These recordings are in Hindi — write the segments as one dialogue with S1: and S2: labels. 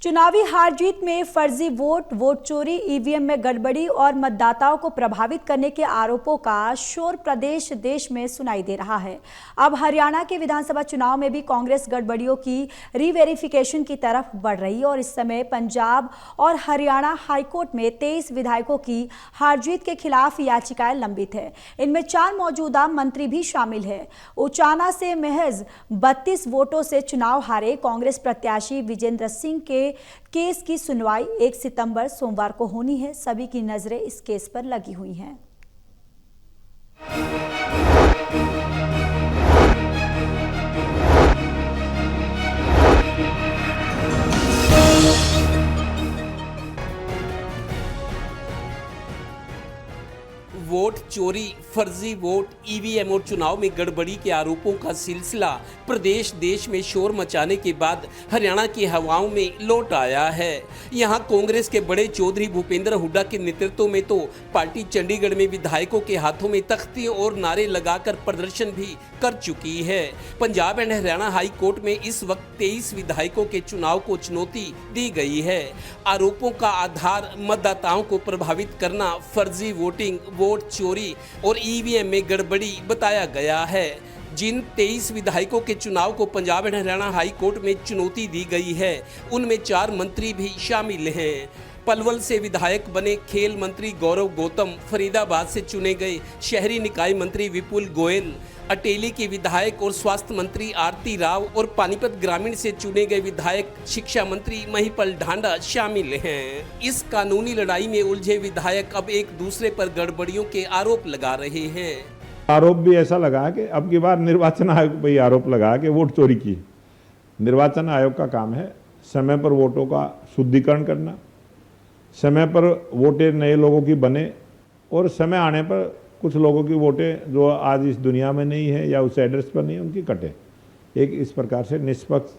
S1: चुनावी हार जीत में फर्जी वोट चोरी, ईवीएम में गड़बड़ी और मतदाताओं को प्रभावित करने के आरोपों का शोर प्रदेश देश में सुनाई दे रहा है। अब हरियाणा के विधानसभा चुनाव में भी कांग्रेस गड़बड़ियों की रीवेरिफिकेशन की तरफ बढ़ रही है और इस समय पंजाब और हरियाणा हाईकोर्ट में 23 विधायकों की हार जीत के खिलाफ याचिकाएं लंबित है। इनमें 4 मौजूदा मंत्री भी शामिल है। उचाना से महज 32 वोटों से चुनाव हारे कांग्रेस प्रत्याशी विजेंद्र सिंह के केस की सुनवाई 1 सितंबर सोमवार को होनी है। सभी की नजरें इस केस पर लगी हुई हैं।
S2: वोट चोरी, फर्जी वोट, ईवीएम और चुनाव में गड़बड़ी के आरोपों का सिलसिला प्रदेश देश में शोर मचाने के बाद हरियाणा की हवाओं में लौट आया है। यहां कांग्रेस के बड़े चौधरी भूपेंद्र हुड्डा के नेतृत्व में तो पार्टी चंडीगढ़ में विधायकों के हाथों में तख्तियां और नारे लगाकर प्रदर्शन भी कर चुकी है। Punjab and Haryana high court में इस वक्त 23 विधायकों के चुनाव को चुनौती दी गई है। आरोपों का आधार मतदाताओं को प्रभावित करना, फर्जी वोटिंग, वोट चोरी और ईवीएम में गड़बड़ी बताया गया है। जिन 23 विधायकों के चुनाव को Punjab and Haryana high court में चुनौती दी गई है, उनमें 4 मंत्री भी शामिल हैं। पलवल से विधायक बने खेल मंत्री गौरव गौतम, फरीदाबाद से चुने गए शहरी निकाय मंत्री विपुल गोयल, अटेली के विधायक और स्वास्थ्य मंत्री आरती राव और पानीपत ग्रामीण से चुने गए विधायक शिक्षा मंत्री महिपाल ढांडा शामिल हैं। इस कानूनी लड़ाई में उलझे विधायक अब एक दूसरे पर गड़बड़ियों के आरोप लगा रहे हैं।
S3: आरोप भी ऐसा लगा कि अब की बार निर्वाचन आयोग पर आरोप लगा कि वोट चोरी की। निर्वाचन आयोग का काम है समय पर वोटों का शुद्धिकरण करना, समय पर वोटें नए लोगों की बने और समय आने पर कुछ लोगों की वोटें जो आज इस दुनिया में नहीं है या उस एड्रेस पर नहीं है उनकी कटे। एक इस प्रकार से निष्पक्ष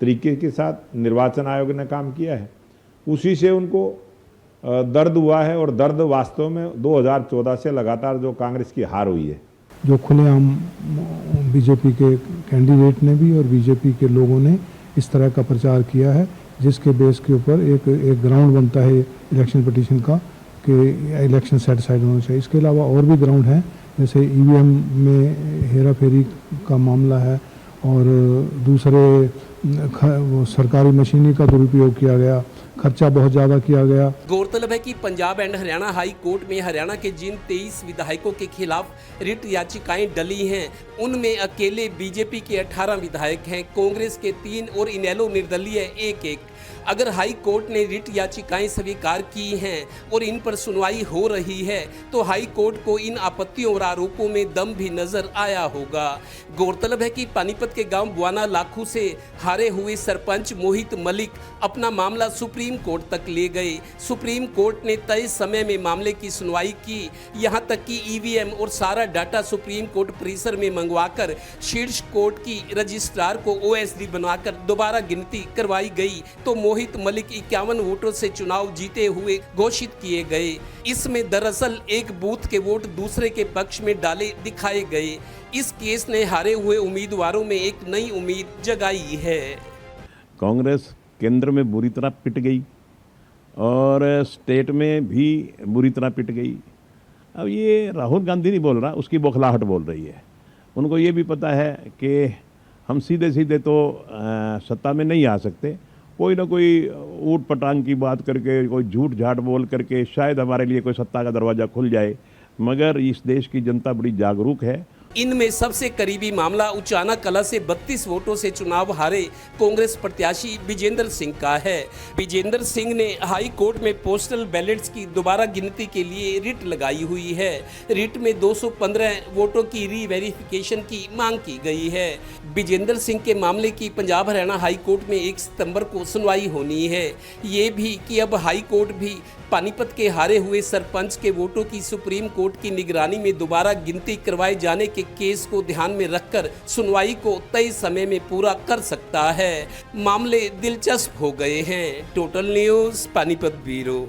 S3: तरीके के साथ निर्वाचन आयोग ने काम किया है। उसी से उनको दर्द हुआ है और दर्द वास्तव में 2014 से लगातार जो कांग्रेस की हार हुई है।
S4: जो खुलेआम बीजेपी के कैंडिडेट ने भी और बीजेपी के लोगों ने इस तरह का प्रचार किया है, जिसके बेस के ऊपर एक ग्राउंड बनता है इलेक्शन पिटीशन का कि इलेक्शन सेटिस्फाइड होना चाहिए। इसके अलावा और भी ग्राउंड हैं, जैसे ईवीएम में हेरा फेरी का मामला है और दूसरे सरकारी मशीनरी का दुरुपयोग किया गया, खर्चा बहुत ज़्यादा किया गया।
S2: गौरतलब है कि Punjab and Haryana high court में हरियाणा के जिन 23 विधायकों के खिलाफ रिट याचिकाएं डली हैं, उनमें अकेले बीजेपी के 18 विधायक हैं, कांग्रेस के 3 और इनेलो निर्दलीय 1-1। अगर हाई कोर्ट ने रिट याचिकाएं स्वीकार की हैं और इन पर सुनवाई हो रही है तो हाई कोर्ट को इन आपत्तियों और आरोपों में दम भी नजर आया होगा। गौरतलब है कि पानीपत के गांव बुआना लाखू से हारे हुए सरपंच मोहित मलिक अपना मामला सुप्रीम कोर्ट तक ले गए। सुप्रीम कोर्ट ने तय समय में मामले की सुनवाई की। यहां तक कि ईवीएम और सारा डाटा सुप्रीम कोर्ट परिसर में मंगवाकर शीर्ष कोर्ट की रजिस्ट्रार को ओएसडी बनवाकर दोबारा गिनती करवाई गई तो मोहित मलिक 51 वोटों से चुनाव जीते हुए घोषित किए गए। इसमें दरअसल एक बूथ के वोट दूसरे के पक्ष में डाले दिखाए गए। इस केस ने हारे हुए उम्मीदवारों में एक नई उम्मीद जगाई है।
S5: कांग्रेस केंद्र में बुरी तरह पिट गई और स्टेट में भी बुरी तरह पिट गई। अब ये राहुल गांधी नहीं बोल रहा, उसकी बौखलाहट बोल रही है। उनको ये भी पता है कि हम सीधे सीधे तो सत्ता में नहीं आ सकते, कोई ना कोई ऊट पटांग की बात करके, कोई झूठ झाट बोल करके शायद हमारे लिए कोई सत्ता का दरवाज़ा खुल जाए। मगर इस देश की जनता बड़ी जागरूक है।
S2: इनमें सबसे करीबी मामला उचाना कला से 32 वोटों से चुनाव हारे कांग्रेस प्रत्याशी विजेंद्र सिंह का है। विजेंद्र सिंह ने हाई कोर्ट में पोस्टल बैलेट्स की दोबारा गिनती के लिए रिट लगाई हुई है। रिट में 215 वोटों की रीवेरिफिकेशन की मांग की गई है। विजेंद्र सिंह के मामले की पंजाब हरियाणा हाई कोर्ट में 1 सितंबर को सुनवाई होनी है। ये भी कि अब हाई कोर्ट भी पानीपत के हारे हुए सरपंच के वोटों की सुप्रीम कोर्ट की निगरानी में दोबारा गिनती करवाए जाने के केस को ध्यान में रखकर सुनवाई को तय समय में पूरा कर सकता है। मामले दिलचस्प हो गए हैं। Total news Panipat bureau.